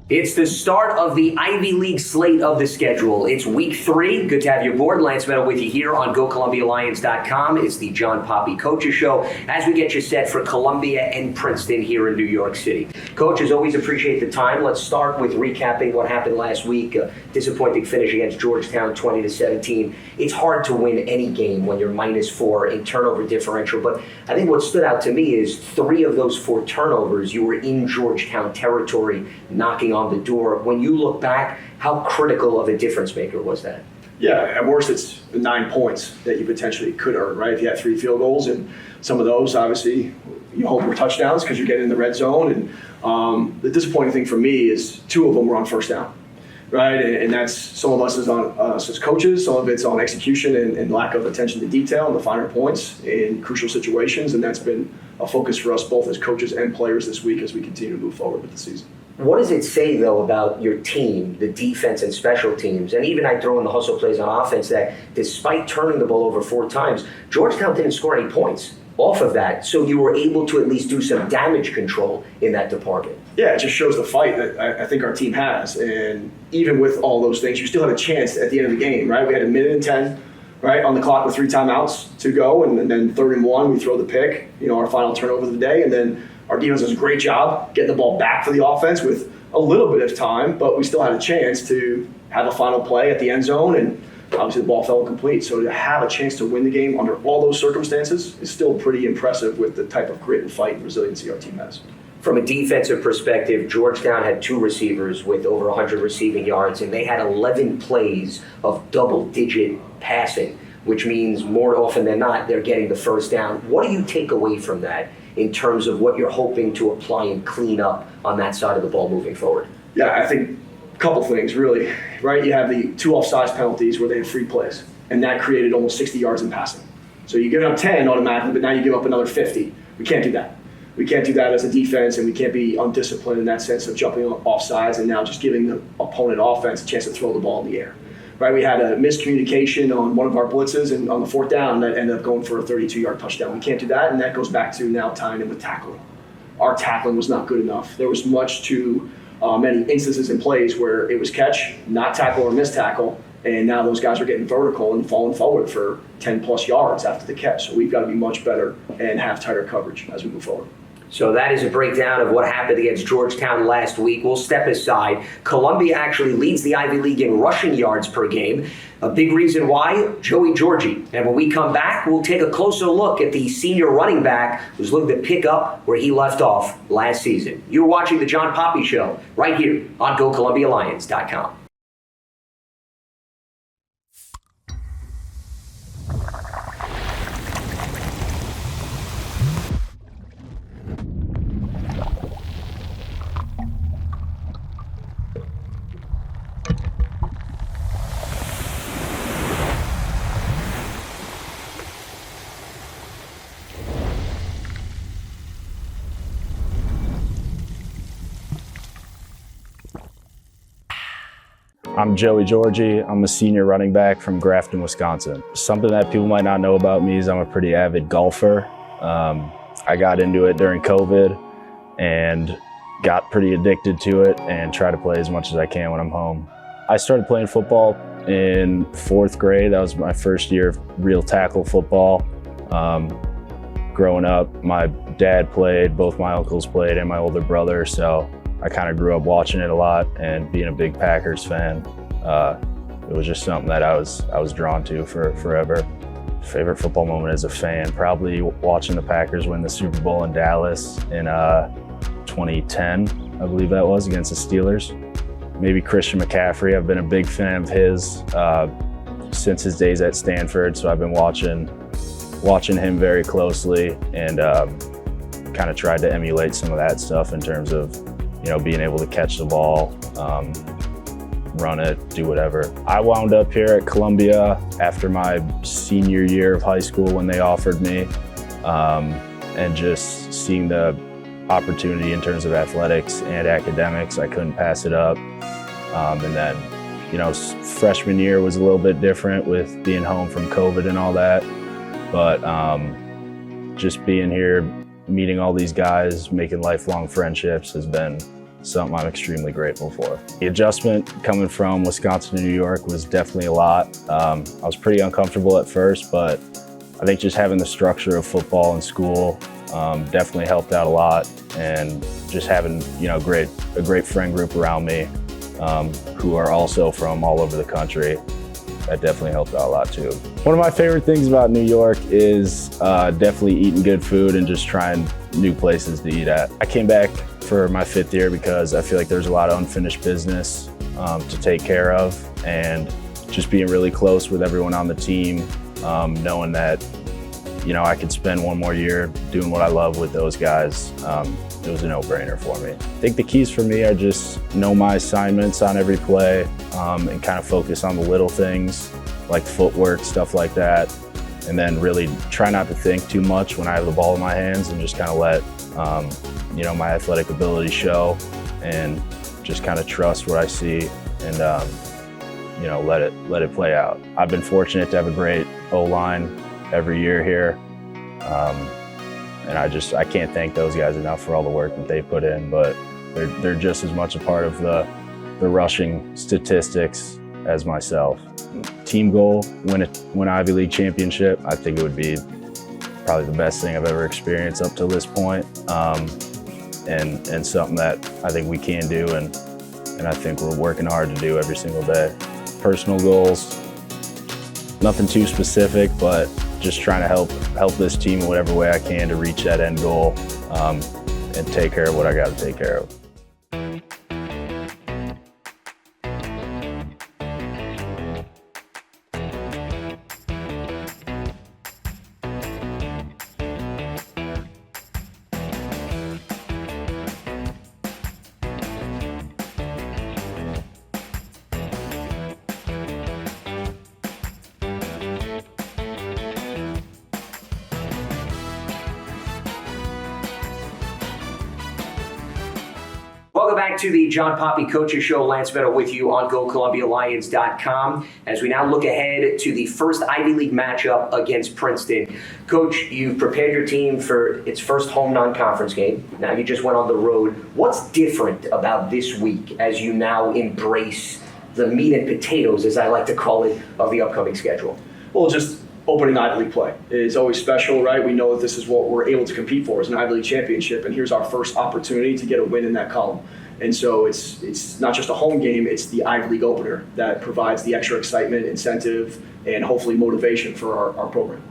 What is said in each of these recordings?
It's the start of the Ivy League slate of the schedule. It's week 3. Good to have you aboard. Lance Meadow with you here on GoColumbiaLions.com. It's the John Poppy Coaches Show as we get you set for Columbia and Princeton here in New York City. Coaches, always appreciate the time. Let's start with recapping what happened last week. Disappointing finish against Georgetown, 20-17. It's hard to win any game when you're -4 in turnover differential, but I think what stood out to me is 3 of those 4 turnovers, you were in Georgetown territory, knocking on the door. When you look back, how critical of a difference maker was that? Yeah, at worst it's the 9 points that you potentially could earn, right? If you had 3 field goals, and some of those obviously you hope were touchdowns because you're getting in the red zone. And the disappointing thing for me is 2 of them were on first down, right? And that's, some of us is on us as coaches, some of it's on execution and lack of attention to detail and the finer points in crucial situations. And that's been a focus for us both as coaches and players this week as we continue to move forward with the season. What does it say, though, about your team, the defense and special teams, and even I throw in the hustle plays on offense, that despite turning the ball over 4 times, Georgetown didn't score any points off of that, so you were able to at least do some damage control in that department? Yeah, it just shows the fight that I think our team has. And even with all those things, you still had a chance at the end of the game, right? We had 1:10, right, on the clock with 3 timeouts to go, and then 3rd and 1, we throw the pick, our final turnover of the day, and then our defense does a great job getting the ball back for the offense with a little bit of time, but we still had a chance to have a final play at the end zone, and obviously the ball fell incomplete. So to have a chance to win the game under all those circumstances is still pretty impressive with the type of grit and fight and resiliency our team has. From a defensive perspective, Georgetown had 2 receivers with over 100 receiving yards, and they had 11 plays of double-digit passing, which means more often than not, they're getting the first down. What do you take away from that in terms of what you're hoping to apply and clean up on that side of the ball moving forward? Yeah, I think a couple things, really, right? You have the 2 offsides penalties where they had free plays, and that created almost 60 yards in passing. So you give up 10 automatically, but now you give up another 50. We can't do that. We can't do that as a defense, and we can't be undisciplined in that sense of jumping off sides and now just giving the opponent offense a chance to throw the ball in the air. Right, we had a miscommunication on one of our blitzes and on the 4th down that ended up going for a 32-yard touchdown. We can't do that, and that goes back to now tying in with tackling. Our tackling was not good enough. There was much too many instances in plays where it was catch, not tackle or miss tackle, and now those guys are getting vertical and falling forward for 10-plus yards after the catch. So we've got to be much better and have tighter coverage as we move forward. So that is a breakdown of what happened against Georgetown last week. We'll step aside. Columbia actually leads the Ivy League in rushing yards per game. A big reason why, Joey Georgie. And when we come back, we'll take a closer look at the senior running back who's looking to pick up where he left off last season. You're watching The John Poppy Show right here on GoColumbiaLions.com. I'm Joey Georgie. I'm a senior running back from Grafton, Wisconsin. Something that people might not know about me is I'm a pretty avid golfer. I got into it during COVID and got pretty addicted to it and try to play as much as I can when I'm home. I started playing football in 4th grade. That was my first year of real tackle football. Growing up, my dad played, both my uncles played, and my older brother, so I kind of grew up watching it a lot and being a big Packers fan. It was just something that I was drawn to for forever. Favorite football moment as a fan, probably watching the Packers win the Super Bowl in Dallas in 2010, I believe that was, against the Steelers. Maybe Christian McCaffrey. I've been a big fan of his since his days at Stanford, so I've been watching him very closely and kind of tried to emulate some of that stuff in terms of being able to catch the ball, run it, do whatever. I wound up here at Columbia after my senior year of high school when they offered me, and just seeing the opportunity in terms of athletics and academics, I couldn't pass it up. And then, freshman year was a little bit different with being home from COVID and all that, but just being here, meeting all these guys, making lifelong friendships has been something I'm extremely grateful for. The adjustment coming from Wisconsin to New York was definitely a lot. I was pretty uncomfortable at first, but I think just having the structure of football in school definitely helped out a lot, and just having a great friend group around me who are also from all over the country, that definitely helped out a lot too. One of my favorite things about New York is definitely eating good food and just trying new places to eat at. I came back for my 5th year because I feel like there's a lot of unfinished business to take care of, and just being really close with everyone on the team, knowing that I could spend one more year doing what I love with those guys. It was a no-brainer for me. I think the keys for me are just know my assignments on every play and kind of focus on the little things like footwork, stuff like that. And then really try not to think too much when I have the ball in my hands, and just kind of let my athletic ability show, and just kind of trust what I see, and let it play out. I've been fortunate to have a great O-line every year here. And I can't thank those guys enough for all the work that they put in, but they're just as much a part of the rushing statistics as myself. Team goal, win Ivy League championship. I think it would be probably the best thing I've ever experienced up to this point, and something that I think we can do, and I think we're working hard to do every single day. Personal goals, nothing too specific, but just trying to help this team in whatever way I can to reach that end goal, and take care of what I got to take care of. Welcome back to the John Poppy Coaches Show. Lance Meadow with you on GoColumbiaLions.com as we now look ahead to the first Ivy League matchup against Princeton. Coach, you've prepared your team for its first home non-conference game. Now you just went on the road. What's different about this week as you now embrace the meat and potatoes, as I like to call it, of the upcoming schedule? Well, just opening Ivy League play is always special, right? We know that this is what we're able to compete for, is an Ivy League championship, and here's our first opportunity to get a win in that column. And so it's not just a home game, it's the Ivy League opener that provides the extra excitement, incentive, and hopefully motivation for our program.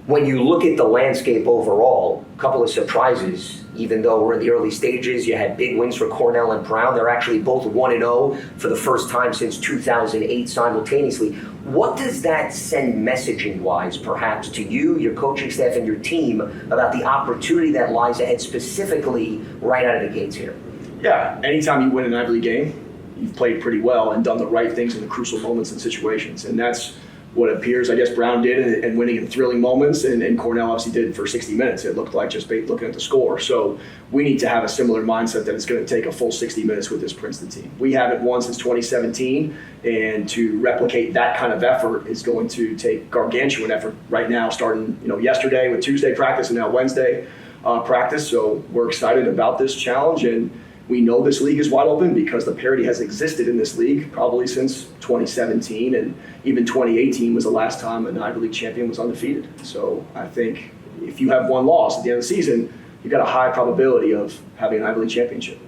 When you look at the landscape overall, a couple of surprises. Even though we're in the early stages, you had big wins for Cornell and Brown. They're actually both 1-0 for the first time since 2008 simultaneously. What does that send messaging-wise, perhaps, to you, your coaching staff, and your team about the opportunity that lies ahead specifically right out of the gates here? Yeah, anytime you win an Ivy League game, you've played pretty well and done the right things in the crucial moments and situations. And that's what it appears, I guess, Brown did, and winning in thrilling moments, and Cornell obviously did for 60 minutes. It looked like just looking at the score. So we need to have a similar mindset that it's going to take a full 60 minutes with this Princeton team. We haven't won since 2017, and to replicate that kind of effort is going to take gargantuan effort right now, starting yesterday with Tuesday practice and now Wednesday practice. So we're excited about this challenge, and we know this league is wide open because the parity has existed in this league probably since 2017, and even 2018 was the last time an Ivy League champion was undefeated. So I think if you have one loss at the end of the season, you've got a high probability of having an Ivy League championship.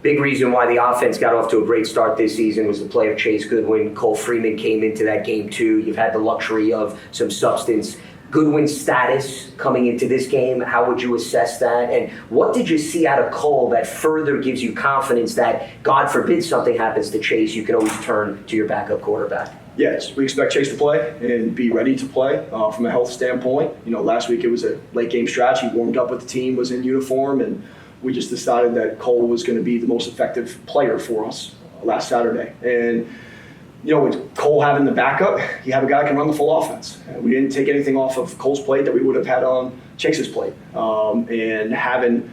Big reason why the offense got off to a great start this season was the play of Chase Goodwin. Cole Freeman came into that game too. You've had the luxury of some substance. Goodwin's status coming into this game, how would you assess that? And what did you see out of Cole that further gives you confidence that, God forbid something happens to Chase, you can always turn to your backup quarterback? Yes, we expect Chase to play and be ready to play from a health standpoint. Last week it was a late game stretch. He warmed up with the team, was in uniform, and we just decided that Cole was going to be the most effective player for us last Saturday. And with Cole having the backup, you have a guy that can run the full offense. We didn't take anything off of Cole's plate that we would have had on Chase's plate. And having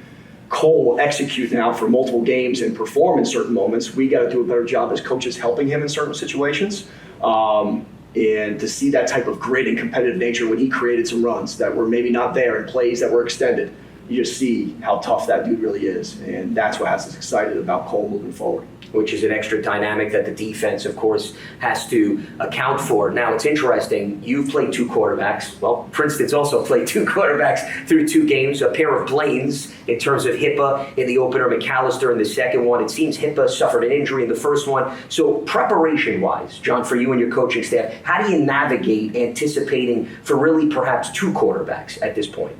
Cole execute now for multiple games and perform in certain moments, we got to do a better job as coaches helping him in certain situations. And to see that type of grit and competitive nature when he created some runs that were maybe not there and plays that were extended. you just see how tough that dude really is. And that's what has us excited about Cole moving forward. Which is an extra dynamic that the defense, of course, has to account for. Now, it's interesting. You've played two quarterbacks. Well, Princeton's also played two quarterbacks through two games, a pair of Blaines in terms of Hippa in the opener, McAllister in the second one. It seems Hippa suffered an injury in the first one. So preparation-wise, John, for you and your coaching staff, how do you navigate anticipating for really perhaps two quarterbacks at this point?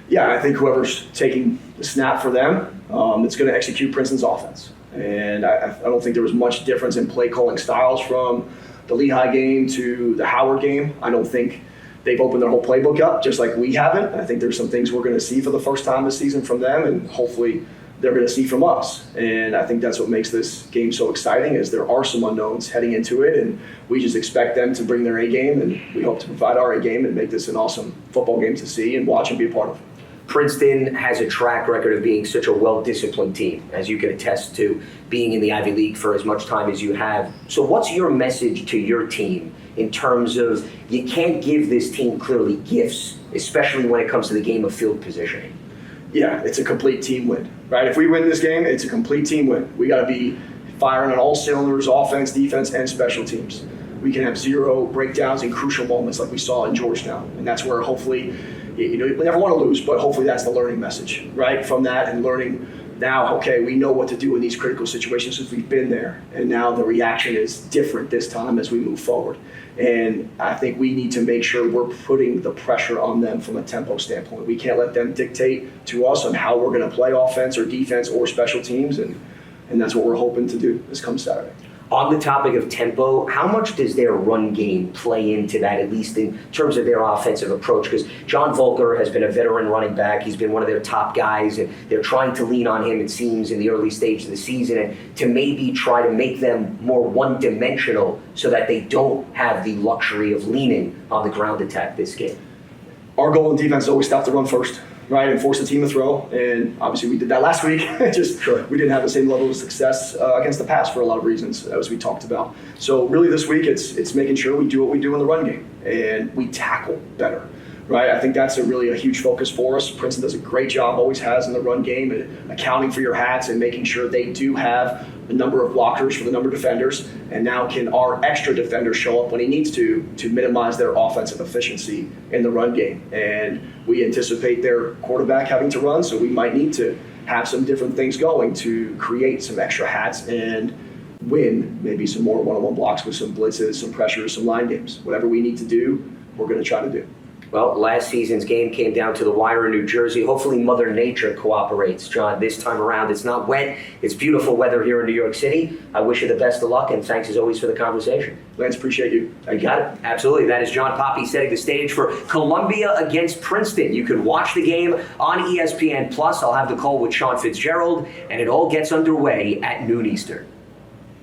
Yeah, I think whoever's taking the snap for them, it's going to execute Princeton's offense. And I don't think there was much difference in play calling styles from the Lehigh game to the Howard game. I don't think they've opened their whole playbook up, just like we haven't. I think there's some things we're going to see for the first time this season from them, and hopefully they're going to see from us. And I think that's what makes this game so exciting, is there are some unknowns heading into it, and we just expect them to bring their A game, and we hope to provide our A game and make this an awesome football game to see and watch and be a part of. Princeton has a track record of being such a well-disciplined team, as you can attest to being in the Ivy League for as much time as you have. So what's your message to your team in terms of you can't give this team clearly gifts, especially when it comes to the game of field positioning? Yeah, it's a complete team win, right? If we win this game, it's a complete team win. We got to be firing on all cylinders, offense, defense, and special teams. We can have zero breakdowns in crucial moments like we saw in Georgetown, and that's where hopefully, we never want to lose, but hopefully that's the learning message, right? From that and learning now, okay, we know what to do in these critical situations since we've been there, and now the reaction is different this time as we move forward. And I think we need to make sure we're putting the pressure on them from a tempo standpoint. We can't let them dictate to us on how we're going to play offense or defense or special teams, and that's what we're hoping to do this come Saturday. On the topic of tempo, how much does their run game play into that, at least in terms of their offensive approach? Because John Volker has been a veteran running back. He's been one of their top guys, and they're trying to lean on him, it seems, in the early stage of the season, and to maybe try to make them more one-dimensional so that they don't have the luxury of leaning on the ground attack this game. Our goal in defense is always stop the run first, right, and force the team to throw. And obviously we did that last week. We didn't have the same level of success against the pass for a lot of reasons, as we talked about. So really this week it's making sure we do what we do in the run game and we tackle better, right? I think that's really a huge focus for us. Princeton does a great job, always has, in the run game, and accounting for your hats and making sure they do have a number of blockers for the number of defenders, and now can our extra defender show up when he needs to minimize their offensive efficiency in the run game. And we anticipate their quarterback having to run, so we might need to have some different things going to create some extra hats and win maybe some more one-on-one blocks with some blitzes, some pressures, some line games. Whatever we need to do, we're going to try to do. Well, last season's game came down to the wire in New Jersey. Hopefully Mother Nature cooperates, John, this time around. It's not wet. It's beautiful weather here in New York City. I wish you the best of luck, and thanks as always for the conversation. Lance, appreciate you. You got it. Absolutely. That is John Poppe setting the stage for Columbia against Princeton. You can watch the game on ESPN+. I'll have the call with Sean Fitzgerald, and it all gets underway at noon Eastern.